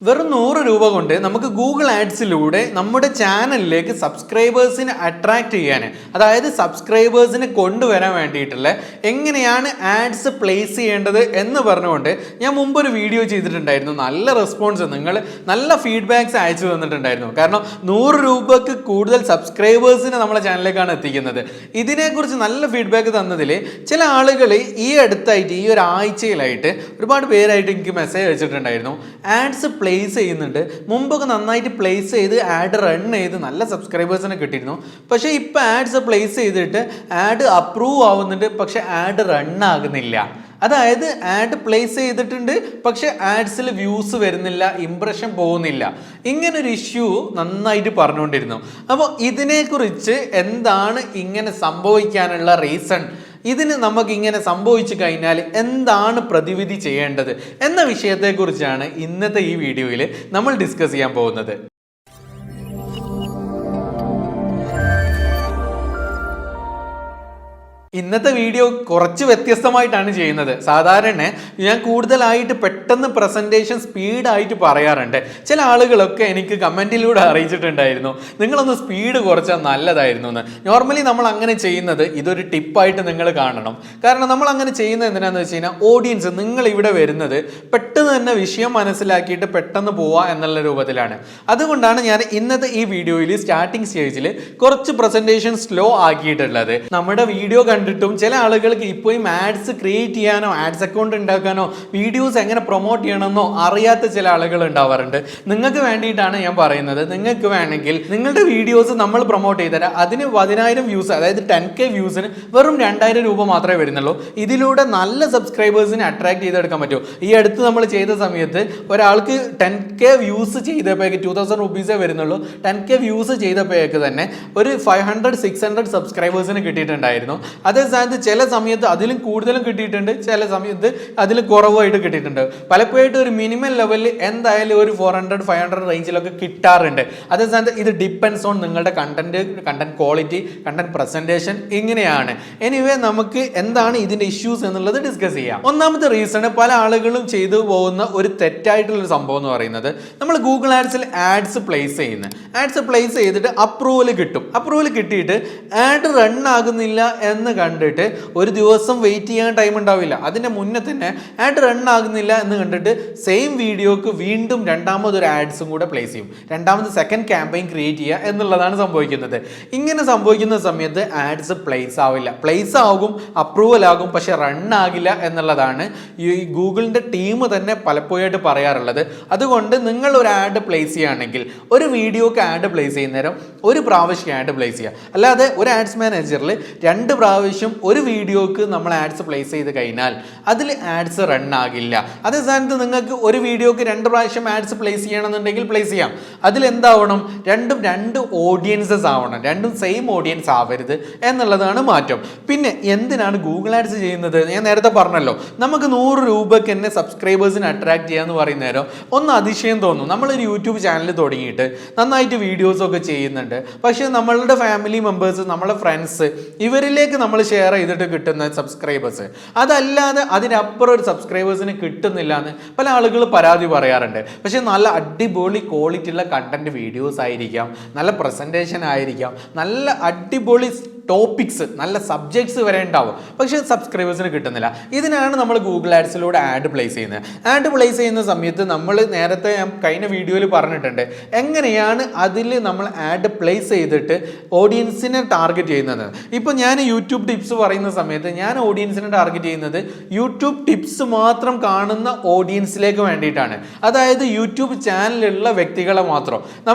വെറും 100 രൂപ കൊണ്ട് നമുക്ക് ഗൂഗിൾ ആഡ്സിലൂടെ നമ്മുടെ ചാനലിലേക്ക് സബ്സ്ക്രൈബേഴ്സിനെ അട്രാക്ട് ചെയ്യാൻ, അതായത് സബ്സ്ക്രൈബേഴ്സിനെ കൊണ്ടുവരാൻ വേണ്ടിയിട്ടുള്ള എങ്ങനെയാണ് ആഡ്സ് പ്ലേസ് ചെയ്യേണ്ടത് എന്ന് പറഞ്ഞുകൊണ്ട് ഞാൻ മുമ്പൊരു വീഡിയോ ചെയ്തിട്ടുണ്ടായിരുന്നു. നല്ല റെസ്പോൺസ്, നിങ്ങൾ നല്ല ഫീഡ്ബാക്സ് അയച്ചു തന്നിട്ടുണ്ടായിരുന്നു. കാരണം 100 രൂപക്ക് കൂടുതൽ സബ്സ്ക്രൈബേഴ്സിനെ നമ്മളെ ചാനലിലേക്കാണ് എത്തിക്കുന്നത്. ഇതിനെക്കുറിച്ച് നല്ല ഫീഡ്ബാക്ക് തന്നതിൽ ചില ആളുകൾ ഈ അടുത്തായിട്ട്, ഈ ഒരു ആഴ്ചയിലായിട്ട് ഒരുപാട് പേരായിട്ട് എനിക്ക് മെസ്സേജ് അയച്ചിട്ടുണ്ടായിരുന്നു. ആഡ്സ് പ്ലേസ് ചെയ്യുന്നുണ്ട്, മുമ്പൊക്കെ നന്നായിട്ട് പ്ലേസ് ചെയ്ത് ആഡ് റൺ ചെയ്ത് നല്ല സബ്സ്ക്രൈബേഴ്സിനെ കിട്ടിയിരുന്നു. പക്ഷേ ഇപ്പോൾ ആഡ്സ് പ്ലേസ് ചെയ്തിട്ട് ആഡ് അപ്രൂവ് ആവുന്നുണ്ട്, പക്ഷെ ആഡ് റൺ ആകുന്നില്ല. അതായത് ആഡ് പ്ലേസ് ചെയ്തിട്ടുണ്ട്, പക്ഷെ ആഡ്സിൽ വ്യൂസ് വരുന്നില്ല, ഇംപ്രഷൻ പോകുന്നില്ല. ഇങ്ങനൊരു ഇഷ്യൂ നന്നായിട്ട് പറഞ്ഞുകൊണ്ടിരുന്നു. അപ്പോൾ ഇതിനെക്കുറിച്ച് എന്താണ് ഇങ്ങനെ സംഭവിക്കാനുള്ള റീസൺ, ഇതിന് നമുക്കിങ്ങനെ സംഭവിച്ചു കഴിഞ്ഞാൽ എന്താണ് പ്രതിവിധി ചെയ്യേണ്ടത് എന്ന വിഷയത്തെക്കുറിച്ചാണ് ഇന്നത്തെ ഈ വീഡിയോയിൽ നമ്മൾ ഡിസ്കസ് ചെയ്യാൻ പോകുന്നത്. ഇന്നത്തെ വീഡിയോ കുറച്ച് വ്യത്യസ്തമായിട്ടാണ് ചെയ്യുന്നത്. സാധാരണ ഞാൻ കൂടുതലായിട്ട് പെട്ടെന്ന് പ്രസൻറ്റേഷൻ സ്പീഡായിട്ട് പറയാറുണ്ട്. ചില ആളുകളൊക്കെ എനിക്ക് കമൻറ്റിലൂടെ അറിയിച്ചിട്ടുണ്ടായിരുന്നു, നിങ്ങളൊന്ന് സ്പീഡ് കുറച്ചാൽ നല്ലതായിരുന്നു എന്ന്. നോർമലി നമ്മൾ അങ്ങനെ ചെയ്യുന്നത്, ഇതൊരു ടിപ്പായിട്ട് നിങ്ങൾ കാണണം. കാരണം നമ്മൾ അങ്ങനെ ചെയ്യുന്നത് എന്തിനാണെന്ന് വെച്ച് കഴിഞ്ഞാൽ, ഓഡിയൻസ് നിങ്ങൾ ഇവിടെ വരുന്നത് പെട്ടെന്ന് തന്നെ വിഷയം മനസ്സിലാക്കിയിട്ട് പെട്ടെന്ന് പോവുക എന്നുള്ള രൂപത്തിലാണ്. അതുകൊണ്ടാണ് ഞാൻ ഇന്നത്തെ ഈ വീഡിയോയിൽ സ്റ്റാർട്ടിങ് സ്റ്റേജിൽ കുറച്ച് പ്രസൻറ്റേഷൻ സ്ലോ ആക്കിയിട്ടുള്ളത്. നമ്മുടെ വീഡിയോ കണ്ടിട്ടും ചില ആളുകൾക്ക് ഇപ്പോഴും ആഡ്സ് ക്രിയേറ്റ് ചെയ്യാനോ ആഡ്സ് അക്കൗണ്ട് ഉണ്ടാക്കാനോ വീഡിയോസ് എങ്ങനെ പ്രൊമോട്ട് ചെയ്യണമെന്നോ അറിയാത്ത ചില ആളുകൾ ഉണ്ടാവാറുണ്ട്. നിങ്ങൾക്ക് വേണ്ടിയിട്ടാണ് ഞാൻ പറയുന്നത്. നിങ്ങൾക്ക് വേണമെങ്കിൽ നിങ്ങളുടെ വീഡിയോസ് നമ്മൾ പ്രൊമോട്ട് ചെയ്തുതരാം. അതിന് 10,000 വ്യൂസ്, അതായത് 10K വ്യൂസിന് വെറും 2,000 രൂപ മാത്രമേ വരുന്നുള്ളൂ. ഇതിലൂടെ നല്ല സബ്സ്ക്രൈബേഴ്സിനെ അട്രാക്ട് ചെയ്തെടുക്കാൻ പറ്റും. ഈ അടുത്ത് നമ്മൾ ചെയ്ത സമയത്ത് ഒരാൾക്ക് 10K വ്യൂസ് ചെയ്തപ്പോഴേക്ക് 2,000 റുപ്പീസേ വരുന്നുള്ളൂ. 10K വ്യൂസ് ചെയ്തപ്പോഴേക്ക് തന്നെ ഒരു 500-600 സബ്സ്ക്രൈബേഴ്സിന് കിട്ടിയിട്ടുണ്ടായിരുന്നു. അതേ സ്ഥാനത്ത് ചില സമയത്ത് അതിലും കൂടുതലും കിട്ടിയിട്ടുണ്ട്, ചില സമയത്ത് അതിൽ കുറവായിട്ട് കിട്ടിയിട്ടുണ്ട്. പലപ്പോഴായിട്ട് ഒരു മിനിമം ലെവലിൽ എന്തായാലും ഒരു 400-500 റേഞ്ചിലൊക്കെ കിട്ടാറുണ്ട്. അതേ സ്ഥാനത്ത് ഇത് ഡിപ്പെൻസ് ഓൺ നിങ്ങളുടെ കണ്ടന്റ് ക്വാളിറ്റി, കണ്ടന്റ് പ്രസന്റേഷൻ ഇങ്ങനെയാണ്. എനിവേ, നമുക്ക് എന്താണ് ഇതിന്റെ ഇഷ്യൂസ് എന്നുള്ളത് ഡിസ്കസ് ചെയ്യാം. ഒന്നാമത്തെ റീസൺ, പല ആളുകളും ചെയ്തു പോകുന്ന ഒരു തെറ്റായിട്ടുള്ളൊരു സംഭവം എന്ന് പറയുന്നത്, നമ്മൾ ഗൂഗിൾ ആഡ്സിൽ ആഡ്സ് പ്ലേസ് ചെയ്യുന്നത്. ആഡ്സ് പ്ലേസ് ചെയ്തിട്ട് അപ്രൂവൽ കിട്ടും. അപ്രൂവൽ കിട്ടിയിട്ട് ആഡ് റൺ ആകുന്നില്ല എന്ന് കണ്ടിട്ട് ഒരു ദിവസം വെയിറ്റ് ചെയ്യാൻ ടൈം ഉണ്ടാവില്ല. അതിൻ്റെ മുന്നേ തന്നെ ആഡ് റൺ ആകുന്നില്ല എന്ന് കണ്ടിട്ട് സെയിം വീഡിയോക്ക് വീണ്ടും രണ്ടാമതൊരു ആഡ്സും കൂടെ പ്ലേസ് ചെയ്യും. രണ്ടാമത് സെക്കൻഡ് ക്യാമ്പയിൻ ക്രിയേറ്റ് ചെയ്യുക എന്നുള്ളതാണ് സംഭവിക്കുന്നത്. ഇങ്ങനെ സംഭവിക്കുന്ന സമയത്ത് ആഡ്സ് പ്ലേസ് ആവില്ല. പ്ലേസ് ആകും, അപ്രൂവൽ ആകും, പക്ഷെ റൺ ആകില്ല എന്നുള്ളതാണ് ഈ ഗൂഗിളിൻ്റെ ടീം തന്നെ പലപ്പോഴായിട്ട് പറയാറുള്ളത്. അതുകൊണ്ട് നിങ്ങൾ ഒരു ആഡ് പ്ലേസ് ചെയ്യുകയാണെങ്കിൽ, ഒരു വീഡിയോക്ക് ആഡ് പ്ലേസ് ചെയ്യുന്നേരം ഒരു പ്രാവശ്യം ആഡ് പ്ലേസ് ചെയ്യുക. അല്ലാതെ ഒരു ആഡ്സ് മാനേജറിൽ 2 പ്രാവശ്യം ഒരു വീഡിയോക്ക് നമ്മൾ ആഡ്സ് പ്ലേസ് ചെയ്ത് കഴിഞ്ഞാൽ അതിൽ ആഡ്സ് റൺ ആകില്ല. അതേ സ്ഥാനത്ത് നിങ്ങൾക്ക് ഒരു വീഡിയോക്ക് 2 പ്രാവശ്യം ആഡ്സ് പ്ലേസ് ചെയ്യണമെന്നുണ്ടെങ്കിൽ പ്ലേസ് ചെയ്യാം. അതിലെന്താവണം, രണ്ടും 2 ഓഡിയൻസസ് ആവണം, രണ്ടും സെയിം ഓഡിയൻസ് ആവരുത് എന്നുള്ളതാണ് മാറ്റം. പിന്നെ എന്തിനാണ് ഗൂഗിൾ ആഡ്സ് ചെയ്യുന്നത്? ഞാൻ നേരത്തെ പറഞ്ഞല്ലോ, നമുക്ക് 100 രൂപയ്ക്ക് തന്നെ സബ്സ്ക്രൈബേഴ്സിനെ അട്രാക്ട് ചെയ്യുക എന്ന് പറയുന്ന നേരം ഒന്ന് അതിശയം തോന്നും. നമ്മളൊരു യൂട്യൂബ് ചാനൽ തുടങ്ങിയിട്ട് നന്നായിട്ട് വീഡിയോസൊക്കെ ചെയ്യുന്നുണ്ട്, പക്ഷേ നമ്മളുടെ ഫാമിലി മെമ്പേഴ്സ്, നമ്മളെ ഫ്രണ്ട്സ്, ഇവരിലേക്ക് നമ്മൾ ഷെയർ ചെയ്തിട്ട് കിട്ടുന്ന സബ്സ്ക്രൈബേഴ്സ്, അതല്ലാതെ അതിനപ്പുറം ഒരു സബ്സ്ക്രൈബേഴ്സിന് കിട്ടുന്നില്ല എന്ന് പല ആളുകൾ പരാതി പറയാറുണ്ട്. പക്ഷെ നല്ല അടിപൊളി ക്വാളിറ്റി ഉള്ള കണ്ടന്റ് വീഡിയോസ് ആയിരിക്കാം, നല്ല പ്രസന്റേഷൻ ആയിരിക്കാം, നല്ല അടിപൊളി ടോപ്പിക്സ്, നല്ല സബ്ജക്ട്സ് വരെ ഉണ്ടാവും, പക്ഷേ സബ്സ്ക്രൈബേഴ്സിന് കിട്ടുന്നില്ല. ഇതിനാണ് നമ്മൾ ഗൂഗിൾ ആഡ്സിലൂടെ ആഡ് പ്ലേസ് ചെയ്യുന്നത്. ആഡ് പ്ലേസ് ചെയ്യുന്ന സമയത്ത് നമ്മൾ നേരത്തെ ഞാൻ കഴിഞ്ഞ വീഡിയോയിൽ പറഞ്ഞിട്ടുണ്ട് എങ്ങനെയാണ് അതിൽ നമ്മൾ ആഡ് പ്ലേസ് ചെയ്തിട്ട് ഓഡിയൻസിനെ ടാർഗറ്റ് ചെയ്യുന്നത്. ഇപ്പോൾ ഞാൻ യൂട്യൂബ് ടിപ്സ് പറയുന്ന സമയത്ത് ഞാൻ ഓഡിയൻസിനെ ടാർഗറ്റ് ചെയ്യുന്നത് യൂട്യൂബ് ടിപ്സ് മാത്രം കാണുന്ന ഓഡിയൻസിലേക്ക് വേണ്ടിയിട്ടാണ്. അതായത് യൂട്യൂബ് ചാനലുള്ള വ്യക്തികളെ മാത്രം.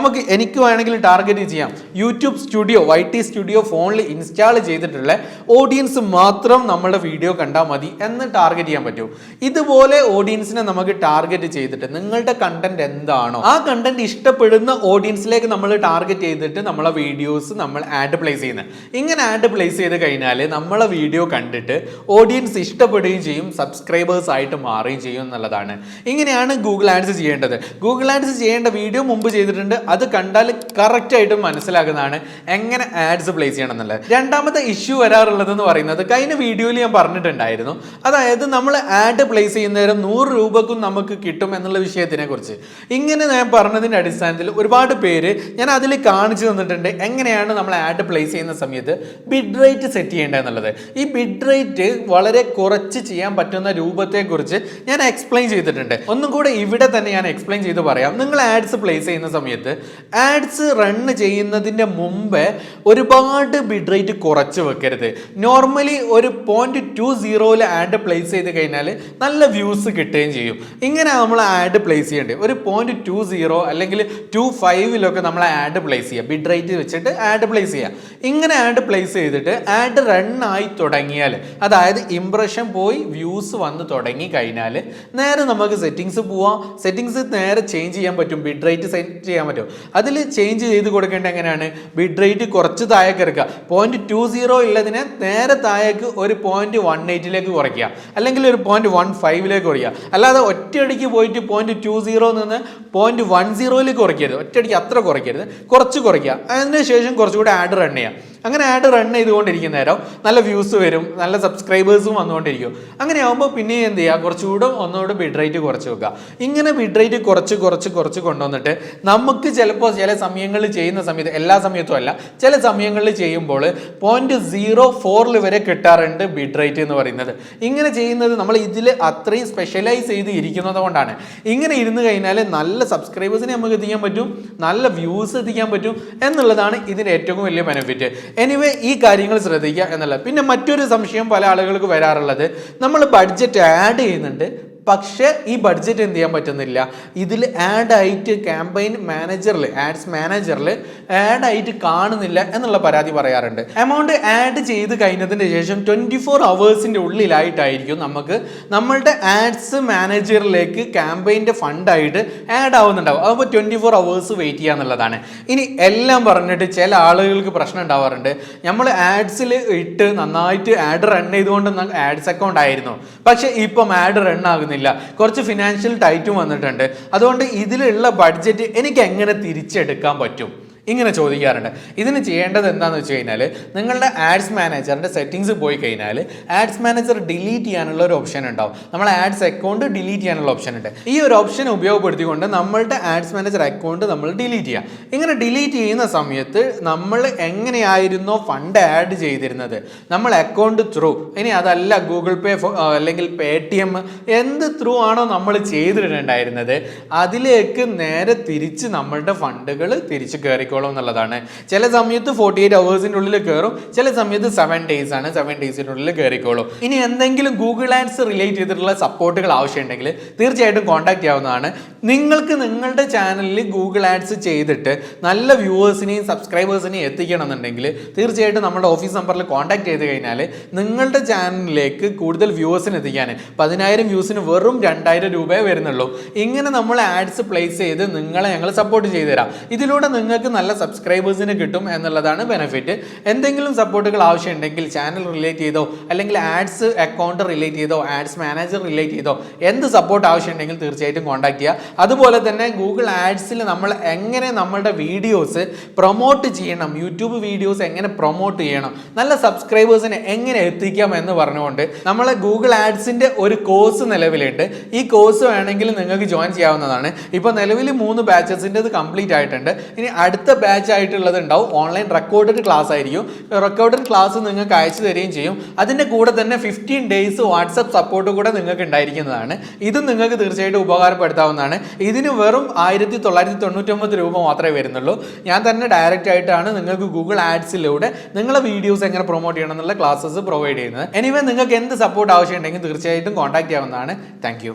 എനിക്ക് വേണമെങ്കിൽ ടാർഗറ്റ് ചെയ്യാം യൂട്യൂബ് സ്റ്റുഡിയോ, YT സ്റ്റുഡിയോ ഫോണിൽ ഇൻസ്റ്റാൾ ചെയ്തിട്ടുള്ള ഓഡിയൻസ് മാത്രം നമ്മുടെ വീഡിയോ കണ്ടാൽ മതി എന്ന് ടാർഗറ്റ് ചെയ്യാൻ പറ്റും. ഇതുപോലെ ഓഡിയൻസിനെ നമുക്ക് ടാർഗറ്റ് ചെയ്തിട്ട് നിങ്ങളുടെ കണ്ടന്റ് എന്താണോ ആ കണ്ടന്റ് ഇഷ്ടപ്പെടുന്ന ഓഡിയൻസിലേക്ക് നമ്മൾ ടാർഗറ്റ് ചെയ്തിട്ട് നമ്മളെ വീഡിയോസ് നമ്മൾ ആഡ് പ്ലേസ് ചെയ്യുന്നത്. ഇങ്ങനെ ആഡ് പ്ലേസ് ചെയ്ത് കഴിഞ്ഞാൽ നമ്മളെ വീഡിയോ കണ്ടിട്ട് ഓഡിയൻസ് ഇഷ്ടപ്പെടുകയും ചെയ്യും, സബ്സ്ക്രൈബേഴ്സ് ആയിട്ട് മാറുകയും ചെയ്യും എന്നുള്ളതാണ്. ഇങ്ങനെയാണ് ഗൂഗിൾ ആഡ്സ് ചെയ്യേണ്ടത്. ഗൂഗിൾ ആഡ്സ് ചെയ്യേണ്ട വീഡിയോ മുമ്പ് ചെയ്തിട്ടുണ്ട്, അത് കണ്ടാൽ കറക്റ്റ് ആയിട്ട് മനസ്സിലാക്കുന്നതാണ് എങ്ങനെ ആഡ്സ് പ്ലേസ് ചെയ്യണം എന്നുള്ളത്. രണ്ടാമത്തെ ഇഷ്യൂ വരാറുള്ളതെന്ന് പറയുന്നത് കഴിഞ്ഞ വീഡിയോയിൽ ഞാൻ പറഞ്ഞിട്ടുണ്ടായിരുന്നു. അതായത് നമ്മൾ ആഡ് പ്ലേസ് ചെയ്യുന്ന നേരം 100 രൂപക്കും നമുക്ക് കിട്ടും എന്നുള്ള വിഷയത്തിനെ കുറിച്ച്. ഇങ്ങനെ ഞാൻ പറഞ്ഞതിൻ്റെ അടിസ്ഥാനത്തിൽ ഒരുപാട് പേര് ഞാൻ അതിൽ കാണിച്ചു തന്നിട്ടുണ്ട് എങ്ങനെയാണ് നമ്മൾ ആഡ് പ്ലേസ് ചെയ്യുന്ന സമയത്ത് ബിഡ് റേറ്റ് സെറ്റ് ചെയ്യേണ്ടത് എന്നുള്ളത്. ഈ ബിഡ് റേറ്റ് വളരെ കുറച്ച് ചെയ്യാൻ പറ്റുന്ന രൂപത്തെക്കുറിച്ച് ഞാൻ എക്സ്പ്ലെയിൻ ചെയ്തിട്ടുണ്ട്. ഒന്നും കൂടെ ഇവിടെ തന്നെ ഞാൻ എക്സ്പ്ലെയിൻ ചെയ്ത് പറയാം. നിങ്ങൾ ആഡ്സ് പ്ലേസ് ചെയ്യുന്ന സമയത്ത് ആഡ്സ് റൺ ചെയ്യുന്നതിൻ്റെ മുമ്പേ ഒരുപാട് ബിഡ് റേറ്റ് കുറച്ച് വെക്കരുത്. നോർമലി ഒരു 0.20 ആഡ് പ്ലേസ് ചെയ്ത് കഴിഞ്ഞാൽ നല്ല വ്യൂസ് കിട്ടുകയും ചെയ്യും. ഇങ്ങനെ നമ്മൾ ആഡ് പ്ലേസ് ചെയ്യേണ്ടത് ഒരു 0.20 അല്ലെങ്കിൽ 2.5 നമ്മൾ ആഡ് പ്ലേസ് ചെയ്യുക. ബിഡ് റേറ്റ് വെച്ചിട്ട് ആഡ് പ്ലേസ് ചെയ്യുക. ഇങ്ങനെ ആഡ് പ്ലേസ് ചെയ്തിട്ട് ആഡ് റൺ ആയി തുടങ്ങിയാൽ, അതായത് ഇംപ്രഷൻ പോയി വ്യൂസ് വന്ന് തുടങ്ങി കഴിഞ്ഞാൽ നേരെ നമുക്ക് സെറ്റിങ്സ് പോവാം. സെറ്റിങ്സ് നേരെ ചേഞ്ച് ചെയ്യാൻ പറ്റും. ബിഡ് റേറ്റ് സെറ്റ് ചെയ്യാൻ പറ്റും. അതിൽ ചേഞ്ച് ചെയ്ത് കൊടുക്കേണ്ടത് എങ്ങനെയാണ്? ബിഡ് റേറ്റ് കുറച്ച് താഴേക്ക് ഇറക്കുക. 0.20 ഉള്ളതിനെ നേരെ താഴേക്ക് ഒരു 0.18 കുറയ്ക്കുക, അല്ലെങ്കിൽ ഒരു 0.15 കുറയ്ക്കുക. അല്ലാതെ ഒറ്റയടിക്ക് പോയിട്ട് 0.20 നിന്ന് 0.10 കുറയ്ക്കരുത്. ഒറ്റയടിക്ക് അത്ര കുറയ്ക്കരുത്, കുറച്ച് കുറയ്ക്കുക. അതിനുശേഷം കുറച്ചുകൂടി ആഡ് റൺ ചെയ്യാം. അങ്ങനെ ആഡ് റൺ ചെയ്തുകൊണ്ടിരിക്കുന്ന നേരം നല്ല വ്യൂസ് വരും, നല്ല സബ്സ്ക്രൈബേഴ്സും വന്നുകൊണ്ടിരിക്കും. അങ്ങനെ ആകുമ്പോൾ പിന്നെ എന്ത് ചെയ്യുക? ഒന്നുകൂടെ ബിഡ് റേറ്റ് കുറച്ച് വെക്കുക. ഇങ്ങനെ ബിഡ് റേറ്റ് കുറച്ച് കൊണ്ടുവന്നിട്ട് നമുക്ക് ചിലപ്പോൾ ചില സമയങ്ങളിൽ ചെയ്യുന്ന സമയത്ത്, എല്ലാ സമയത്തും അല്ല, ചില സമയങ്ങളിൽ ചെയ്യുമ്പോൾ 0.04 വരെ കിട്ടാറുണ്ട് ബിഡ് റേറ്റ് എന്ന് പറയുന്നത്. ഇങ്ങനെ ചെയ്യുന്നത് നമ്മൾ ഇതിൽ അത്രയും സ്പെഷ്യലൈസ് ചെയ്ത് ഇരിക്കുന്നത് കൊണ്ടാണ്. ഇങ്ങനെ ഇരുന്ന് കഴിഞ്ഞാൽ നല്ല സബ്സ്ക്രൈബേഴ്സിനെ നമുക്ക് എത്തിക്കാൻ പറ്റും, നല്ല വ്യൂസ് എത്തിക്കാൻ പറ്റും എന്നുള്ളതാണ് ഇതിൻ്റെ ഏറ്റവും വലിയ ബെനിഫിറ്റ്. എനിവേ ഈ കാര്യങ്ങൾ ശ്രദ്ധിക്കുക എന്നുള്ളത്. പിന്നെ മറ്റൊരു സംശയം പല ആളുകൾക്ക് വരാറുള്ളത്, നമ്മൾ ബഡ്ജറ്റ് ആഡ് ചെയ്യുന്നുണ്ട്, പക്ഷേ ഈ ബഡ്ജറ്റ് എന്ത് ചെയ്യാൻ പറ്റുന്നില്ല. ഇതിൽ ആഡ് ആയിട്ട് ക്യാമ്പയിൻ മാനേജറിൽ, ആഡ്സ് മാനേജറിൽ ആഡ് ആയിട്ട് കാണുന്നില്ല എന്നുള്ള പരാതി പറയാറുണ്ട്. എമൗണ്ട് ആഡ് ചെയ്ത് കഴിഞ്ഞതിന് ശേഷം 24 അവേഴ്സിൻ്റെ ഉള്ളിലായിട്ടായിരിക്കും നമുക്ക് നമ്മളുടെ ആഡ്സ് മാനേജറിലേക്ക് ക്യാമ്പയിൻ്റെ ഫണ്ടായിട്ട് ആഡ് ആവുന്നുണ്ടാവും. അപ്പോൾ 24 അവേഴ്സ് വെയിറ്റ് ചെയ്യുക എന്നുള്ളതാണ്. ഇനി എല്ലാം പറഞ്ഞിട്ട് ചില ആളുകൾക്ക് പ്രശ്നം ഉണ്ടാവാറുണ്ട്. നമ്മൾ ആഡ്സിൽ ഇട്ട് നന്നായിട്ട് ആഡ് റൺ ചെയ്തുകൊണ്ട് ആഡ്സ് അക്കൗണ്ട് ആയിരുന്നു, പക്ഷേ ഇപ്പം ആഡ് റൺ ആകുന്നില്ല, കുറച്ച് ഫിനാൻഷ്യൽ ടൈറ്റും വന്നിട്ടുണ്ട്. അതുകൊണ്ട് ഇതിലുള്ള ബഡ്ജറ്റ് എനിക്ക് എങ്ങനെ തിരിച്ചെടുക്കാൻ പറ്റും? ഇങ്ങനെ ചോദിക്കാറുണ്ട്. ഇതിന് ചെയ്യേണ്ടത് എന്താണെന്ന് വെച്ച് കഴിഞ്ഞാൽ, നിങ്ങളുടെ ആഡ്സ് മാനേജറിൻ്റെ സെറ്റിങ്സ് പോയി കഴിഞ്ഞാൽ ആഡ്സ് മാനേജർ ഡിലീറ്റ് ചെയ്യാനുള്ള ഒരു ഓപ്ഷൻ ഉണ്ടാവും. നമ്മൾ ആഡ്സ് അക്കൗണ്ട് ഡിലീറ്റ് ചെയ്യാനുള്ള ഓപ്ഷൻ ഉണ്ട്. ഈ ഒരു ഓപ്ഷൻ ഉപയോഗപ്പെടുത്തിക്കൊണ്ട് നമ്മളുടെ ആഡ്സ് മാനേജർ അക്കൗണ്ട് നമ്മൾ ഡിലീറ്റ് ചെയ്യാം. ഇങ്ങനെ ഡിലീറ്റ് ചെയ്യുന്ന സമയത്ത് നമ്മൾ എങ്ങനെയായിരുന്നോ ഫണ്ട് ആഡ് ചെയ്തിരുന്നത്, നമ്മൾ അക്കൗണ്ട് ത്രൂ, ഇനി അതല്ല ഗൂഗിൾ പേ അല്ലെങ്കിൽ Paytm, എന്ത് ത്രൂ ആണോ നമ്മൾ ചെയ്തിട്ടുണ്ടായിരുന്നത്, അതിലേക്ക് നേരെ തിരിച്ച് നമ്മളുടെ ഫണ്ടുകൾ തിരിച്ച് കയറി എന്നുള്ളതാണ്. ചില സമയത്ത് 48 അവേഴ്സിൻ്റെ ഉള്ളിൽ കയറും, ചില സമയത്ത് 7 days ആണ്, 7 daysനുള്ളിൽ കയറിക്കോളും. ഇനി എന്തെങ്കിലും ഗൂഗിൾ ആഡ്സ് റിലേറ്റ് ചെയ്തിട്ടുള്ള സപ്പോർട്ടുകൾ ആവശ്യമുണ്ടെങ്കിൽ തീർച്ചയായിട്ടും കോൺടാക്ട് ചെയ്യാവുന്നതാണ്. നിങ്ങൾക്ക് നിങ്ങളുടെ ചാനലിൽ ഗൂഗിൾ ആഡ്സ് ചെയ്തിട്ട് നല്ല വ്യൂവേഴ്സിനെയും സബ്സ്ക്രൈബേഴ്സിനെയും എത്തിക്കണമെന്നുണ്ടെങ്കിൽ തീർച്ചയായിട്ടും നമ്മുടെ ഓഫീസ് നമ്പറിൽ കോൺടാക്ട് ചെയ്ത് കഴിഞ്ഞാൽ നിങ്ങളുടെ ചാനലിലേക്ക് കൂടുതൽ വ്യൂവേഴ്സിന് എത്തിക്കാൻ 10,000 വ്യൂസിന് വെറും 2,000 രൂപയെ വരുന്നുള്ളൂ. ഇങ്ങനെ നമ്മൾ ആഡ്സ് പ്ലേസ് ചെയ്ത് നിങ്ങളെ ഞങ്ങൾ സപ്പോർട്ട് ചെയ്തു തരാം. ഇതിലൂടെ നിങ്ങൾക്ക് നല്ല സബ്സ്ക്രൈബേഴ്സിന് കിട്ടും എന്നുള്ളതാണ് ബെനിഫിറ്റ്. എന്തെങ്കിലും സപ്പോർട്ടുകൾ ആവശ്യമുണ്ടെങ്കിൽ ചാനൽ റിലേറ്റ് ചെയ്തോ, അല്ലെങ്കിൽ ആഡ്സ് അക്കൗണ്ട് റിലേറ്റ് ചെയ്തോ, ആഡ്സ് മാനേജർ റിലേറ്റ് ചെയ്തോ, എന്ത് സപ്പോർട്ട് ആവശ്യമുണ്ടെങ്കിൽ തീർച്ചയായിട്ടും കോൺടാക്ട് ചെയ്യുക. അതുപോലെ തന്നെ ഗൂഗിൾ ആഡ്സിൽ നമ്മൾ എങ്ങനെ നമ്മളുടെ വീഡിയോസ് പ്രൊമോട്ട് ചെയ്യണം, യൂട്യൂബ് വീഡിയോസ് എങ്ങനെ പ്രൊമോട്ട് ചെയ്യണം, നല്ല സബ്സ്ക്രൈബേഴ്സിനെ എങ്ങനെ എത്തിക്കാം എന്ന് പറഞ്ഞുകൊണ്ട് നമ്മൾ ഗൂഗിൾ ആഡ്സിൻ്റെ ഒരു കോഴ്സ് നിലവിലുണ്ട്. ഈ കോഴ്സ് വേണമെങ്കിൽ നിങ്ങൾക്ക് ജോയിൻ ചെയ്യാവുന്നതാണ്. ഇപ്പോൾ നിലവിൽ 3 ബാച്ചസിൻ്റെ കംപ്ലീറ്റ് ആയിട്ടുണ്ട്. ഇനി അടുത്ത ബാച്ച് ആയിട്ടുള്ളത് ഉണ്ടാവും. ഓൺലൈൻ റെക്കോർഡഡ് ക്ലാസ് ആയിരിക്കും. റെക്കോർഡഡ് ക്ലാസ് നിങ്ങൾക്ക് അയച്ചു തരികയും ചെയ്യും. അതിൻ്റെ കൂടെ തന്നെ 15 days വാട്സപ്പ് സപ്പോർട്ട് കൂടെ നിങ്ങൾക്ക് ഉണ്ടായിരിക്കുന്നതാണ്. ഇതും നിങ്ങൾക്ക് തീർച്ചയായിട്ടും ഉപകാരപ്പെടുത്താവുന്നതാണ്. ഇതിന് വെറും 1999 രൂപ മാത്രമേ വരുന്നുള്ളൂ. ഞാൻ തന്നെ ഡയറക്റ്റ് ആയിട്ടാണ് നിങ്ങൾക്ക് ഗൂഗിൾ ആഡ്സിലൂടെ നിങ്ങളെ വീഡിയോസ് എങ്ങനെ പ്രൊമോട്ട് ചെയ്യണം എന്നുള്ള ക്ലാസ്സസ് പ്രൊവൈഡ് ചെയ്യുന്നത്. എനിവേ നിങ്ങൾക്ക് എന്ത് സപ്പോർട്ട് ആവശ്യമുണ്ടെങ്കിൽ തീർച്ചയായിട്ടും കോൺടാക്ട് ചെയ്യാവുന്നതാണ്. Thank you.